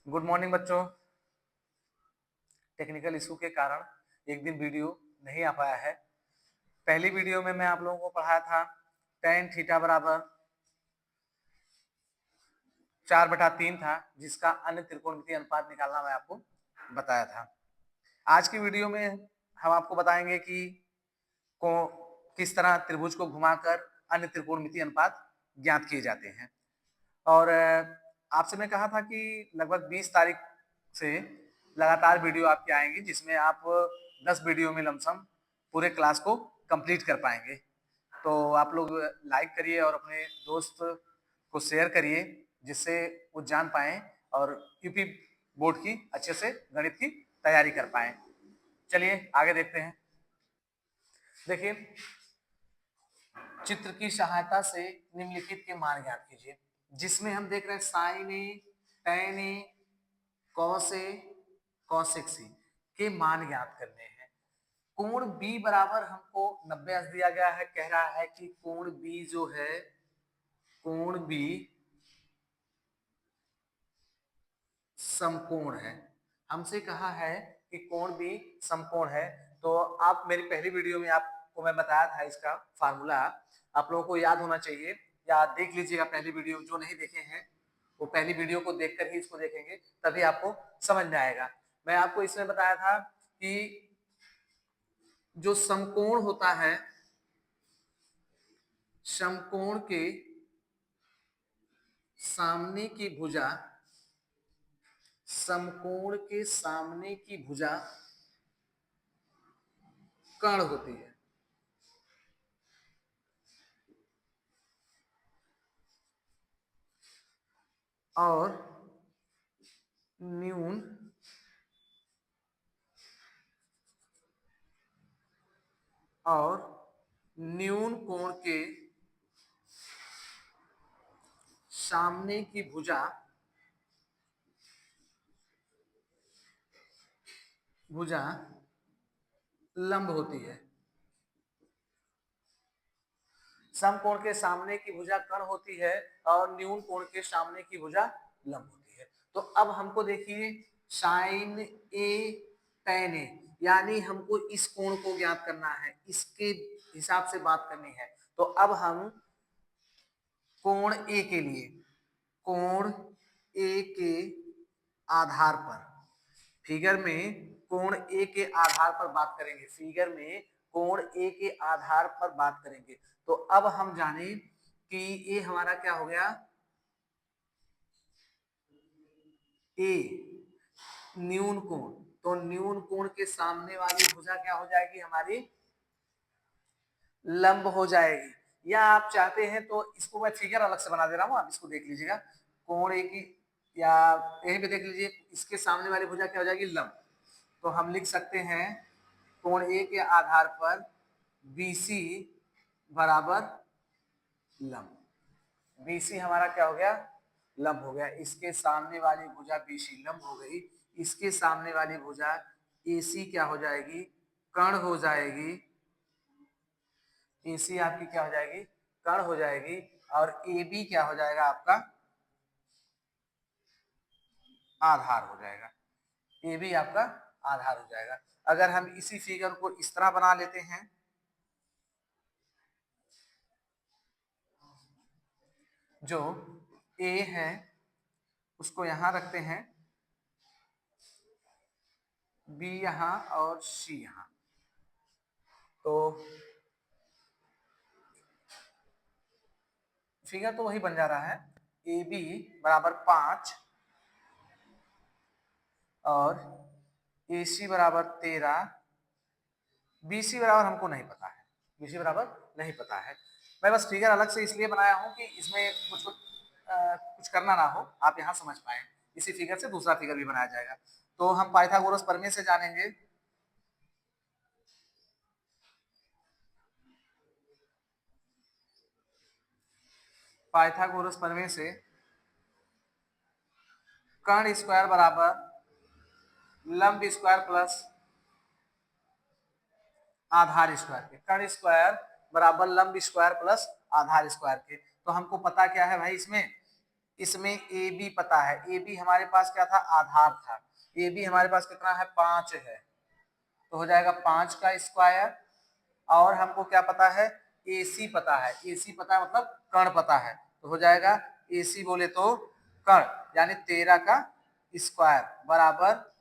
Good morning बच्चों। Technical issue के कारण एक दिन वीडियो नहीं आ पाया है। पहली वीडियो में मैं आप लोगों को पढ़ाया था tan थीटा बराबर 4/3 था, जिसका अन्य त्रिकोणमितीय अनुपात निकालना मैं आपको बताया था। आज की वीडियो में हम आपको बताएंगे कि को किस तरह त्रिभुज को घुमाकर अन्य त्रिकोणमितीय अनुपात ज्ञात किए जाते हैं। और आपसे मैं कहा था कि लगभग 20 तारीख से लगातार वीडियो आपके आएंगे, जिसमें आप 10 वीडियो में लमसम पूरे क्लास को कंप्लीट कर पाएंगे। तो आप लोग लाइक करिए और अपने दोस्त को शेयर करिए, जिससे वो जान पाएं और यूपी बोर्ड की अच्छे से गणित की तैयारी कर पाएं। चलिए आगे देखते हैं। देखिए, चित्र की सहायता से निम्नलिखित के मान ज्ञात कीजिए, जिसमें हम देख रहे हैं साइन ए, tan ए, cos ए, cosec सी के मान ज्ञात करने हैं। कोण B बराबर हमको 90 अंश दिया गया है। कह रहा है कि कोण B जो है, कोण B समकोण है। हमसे कहा है कि कोण B समकोण है। तो आप मेरी पहली वीडियो में आपको मैं बताया था, इसका फार्मूला आप लोगों को याद होना चाहिए, या देख लीजिएगा पहली वीडियो। जो नहीं देखे हैं वो पहली वीडियो को देखकर ही इसको देखेंगे, तभी आपको समझ में आएगा। मैं आपको इसमें बताया था कि जो समकोण होता है, समकोण के सामने की भुजा, समकोण के सामने की भुजा कर्ण होती है। और न्यून कोण के सामने की भुजा लंब होती है। समकोण के सामने की भुजा कर्ण होती है और न्यून कोण के सामने की भुजा लंब होती है। तो अब हमको देखिए, साइन ए tan ए, यानी हमको इस कोण को ज्ञात करना है, इसके हिसाब से बात करनी है। तो अब हम कोण ए के लिए, कोण ए के आधार पर, फिगर में कोण ए के आधार पर बात करेंगे। फिगर में कोण ए के आधार पर बात करेंगे। तो अब हम जाने कि ये हमारा क्या हो गया, ए न्यून कोण। तो न्यून कोण के सामने वाली भुजा क्या हो जाएगी, हमारी लंब हो जाएगी। या आप चाहते हैं तो इसको मैं फिगर अलग से बना दे रहा हूं, आप इसको देख लीजिएगा। कोण ए की, या यहीं पे देख लीजिए, इसके सामने वाली भुजा क्या हो जाएगी, लंब। तो हम लिख सकते हैं कोण ए के आधार पर BC बराबर लंब। BC हमारा क्या हो गया, लंब हो गया। इसके सामने वाली भुजा BC लंब हो गई। इसके सामने वाली भुजा AC क्या हो जाएगी, कर्ण हो जाएगी। AC आपकी क्या हो जाएगी, कर्ण हो जाएगी। और AB क्या हो जाएगा, आपका आधार हो जाएगा। AB आपका आधार हो जाएगा। अगर हम इसी फिगर को इस तरह बना लेते हैं, जो A है उसको यहां रखते हैं, B यहां और C यहां। तो फिगर तो वही बन जा रहा है, AB बराबर 5 और AC बराबर 13। BC बराबर हमको नहीं पता है, BC बराबर नहीं पता है। मैं बस फिगर अलग से इसलिए बनाया हूं कि इसमें कुछ करना ना हो, आप यहां समझ पाए। इसी फिगर से दूसरा फिगर भी बनाया जाएगा। तो हम पाइथागोरस प्रमेय से जानेंगे। पाइथागोरस प्रमेय से कर्ण स्क्वायर बराबर लंब स्क्वायर प्लस आधार स्क्वायर के, कर्ण स्क्वायर बराबर लंब स्क्वायर प्लस आधार स्क्वायर के। तो हमको पता क्या है भाई, इसमें इसमें ए बी पता है, ए बी हमारे पास क्या था, आधार था। ए बी हमारे पास कितना है, 5 है, तो हो जाएगा 5 का स्क्वायर। और हमको क्या पता है, ए सी पता है, ए सी पता है मतलब कर्ण पता है, तो हो जाएगा ए सी बोले तो कर्ण यानी 13 का स्क्वायर बराबर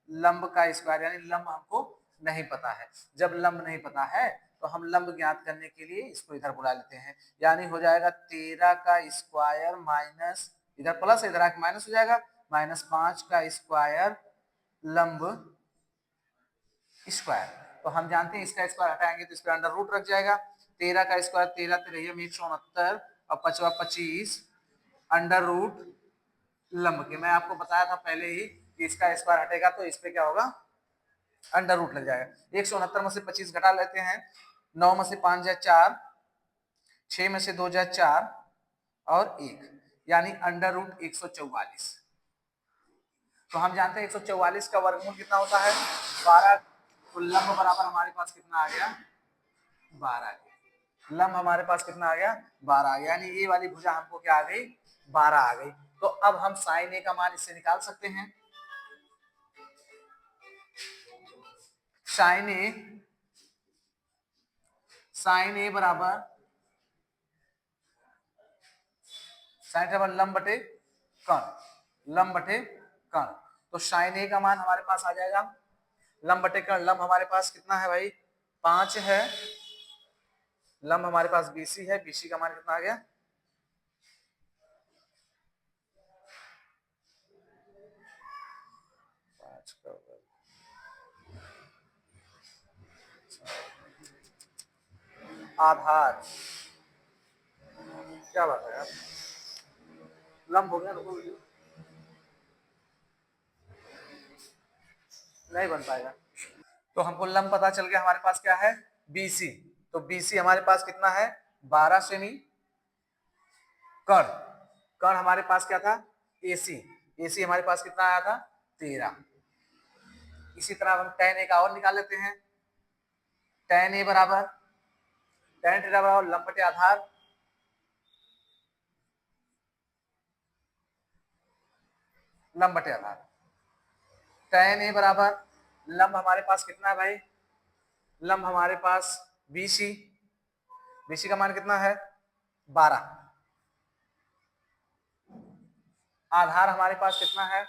लंब का स्क्वायर, यानी लंब हमको नहीं पता है। जब लंब नहीं पता है तो हम लंब ज्ञात करने के लिए इसको इधर बुला लेते हैं, यानी हो जाएगा 13 का स्क्वायर माइनस, इधर प्लस इधर आके माइनस हो जाएगा, -5 का स्क्वायर लंब स्क्वायर। तो हम जानते हैं इसका स्क्वायर हटाएंगे तो इस पर अंडर रूट रख जाएगा, 13 का स्क्वायर 13 तेरह 169 और 5 25 अंडर रूट लंब के। मैं आपको बताया था पहले ही कि इसका स्क्वायर हटेगा तो इस पे क्या होगा, अंडर रूट लग जाएगा। 169 में से 25 घटा लेते हैं, 9 में से 5 जाए 4, 6 में से 2 जाए 4 और 1, यानी अंडर रूट 144। तो हम जानते हैं 144 का वर्गमूल कितना होता है, 12। तो लंब बराबर हमारे पास कितना आ गया, 12 के। लंब हमारे पास कितना आ गया, 12 आ गया, यानी ये वाली भुजा हमको क्या आ गई, 12 आ गई। तो अब हम साइन ए का मान इससे निकाल सकते हैं। साइन ए बराबर साइन बराबर लंब बटे कर्ण, लंब बटे कर्ण। तो साइन ए का मान हमारे पास आ जाएगा लंब बटे कर्ण। लंब हमारे पास कितना है भाई, 5 है। लंब हमारे पास बीसी है, बीसी का मान कितना आ गया, 5 का आधार, क्या बात है यार, लंब हो गया, नहीं बन पाएगा। तो हमको लंब पता चल गया, हमारे पास क्या है, बीसी। तो बीसी हमारे पास कितना है, 12 सेमी। कर्ण, कर्ण हमारे पास क्या था, एसी, एसी हमारे पास कितना आया था, 13। इसी तरह हम tan ए का और निकाल लेते हैं। tan ए बराबर tan थीटा बराबर लंब बटे आधार, लंब बटे आधार। tan ए बराबर लंब हमारे पास कितना है भाई, लंब हमारे पास बीसी, बीसी का मान कितना है, 12। आधार हमारे पास कितना है,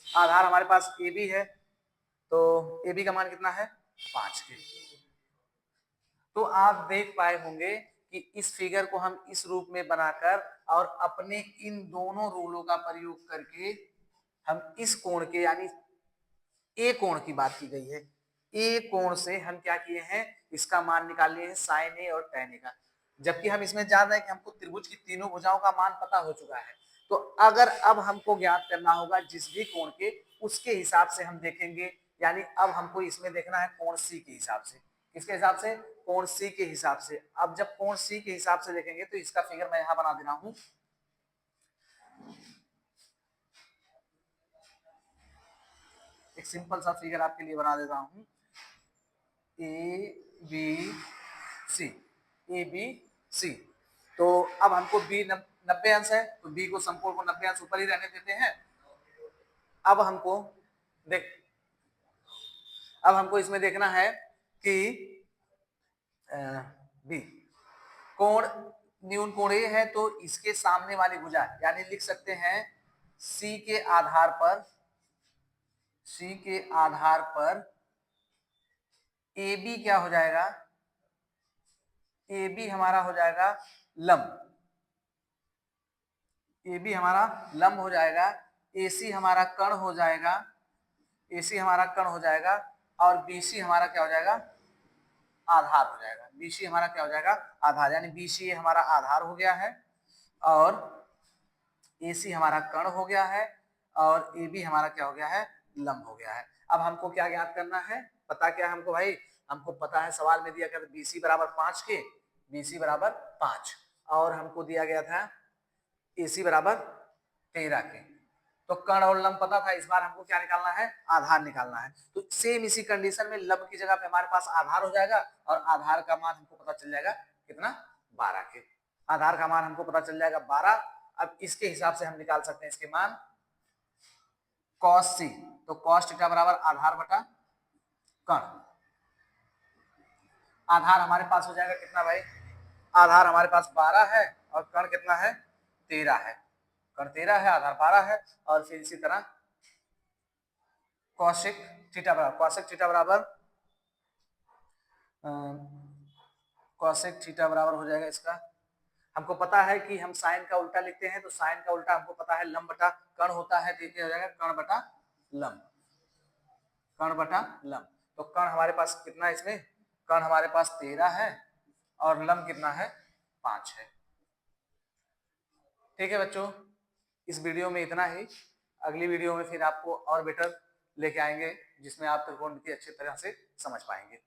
आधार हमारे पास ए बी है, तो ए बी का मान कितना है, 5 के। तो आप देख पाए होंगे कि इस फिगर को हम इस रूप में बनाकर और अपने इन दोनों रूलों का प्रयोग करके हम इस कोण के, यानी ए कोण की बात की गई है, ए कोण से हम क्या किए हैं, इसका मान निकाल लिए हैं साइन ए और tan ए का। जबकि हम इसमें जान रहे हैं कि हमको त्रिभुज की तीनों भुजाओं का मान पता हो चुका है। तो अगर अब हमको ज्ञात करना होगा जिस भी कोण के, उसके हिसाब से हम देखेंगे, यानी अब हमको इसमें देखना है कोण सी के हिसाब से। किसके हिसाब से, कोण सी के हिसाब से। अब जब कोण सी के हिसाब से देखेंगे तो इसका फिगर मैं यहां बना दे रहा हूं। एक सिंपल सा फिगर आपके लिए बना देता हूं, A B C, A B C. तो अब हमको बी 90 अंश है, तो बी को संपूर्ण को 90 अंश ऊपर ही रहने देते हैं। अब हमको देख, अब हमको इसमें देखना है कि बी कोण न्यून कोणीय है, तो इसके सामने वाली भुजा, यानी लिख सकते हैं सी के आधार पर, सी के आधार पर ए बी क्या हो जाएगा, ए बी हमारा हो जाएगा लंब, ए बी हमारा लंब हो जाएगा, ए सी हमारा कर्ण हो जाएगा, ए सी हमारा कर्ण हो जाएगा, और बी सी हमारा क्या हो जाएगा, आधार हो जाएगा। बी सी हमारा क्या हो जाएगा, आधार, यानी बी सी हमारा आधार हो गया है और ए सी हमारा कर्ण हो गया है और ए बी हमारा क्या हो गया है, लंब हो गया है। अब हमको क्या ज्ञात करना है, पता क्या है हमको भाई, हमको पता है सवाल में दिया गया बी सी बराबर 5 के, बी सी बराबर 5, और हमको दिया गया था ए सी बराबर 13 के। तो कर्ण और लंब पता था, इस बार हमको क्या निकालना है, आधार निकालना है। तो सेम इसी कंडीशन में लंब की जगह पे हमारे पास आधार हो जाएगा और आधार का मान हमको पता चल जाएगा कितना, 12 के। आधार का मान हमको पता चल जाएगा 12 अब इसके हिसाब से हम निकाल सकते हैं इसके मान cos c, तो cos थीटा बराबर आधार बटा कर्ण। आधार हमारे पास हो जाएगा कितना भाई, आधार हमारे पास 12 है और कर्ण कितना है 13 है, कर्ण 13 है आधार 12 है। और फिर इसी तरह कौशिक थीटा बराबर कौशिक थीटा बराबर हो जाएगा इसका, हमको पता है कि हम साइन का उल्टा लिखते हैं, तो साइन का उल्टा हमको पता है लंब बटा कर्ण होता है, तो ये हो जाएगा कर्ण बटा लंब, कर्ण बटा लंब। तो कर्ण हमारे पास कितना है, इसमें कर्ण हमारे पास 13 है और लंब कितना है 5 है। ठीक है बच्चों, इस वीडियो में इतना ही, अगली वीडियो में फिर आपको और बेटर लेके आएंगे जिसमें आप त्रिकोणमिति अच्छी तरह से समझ पाएंगे।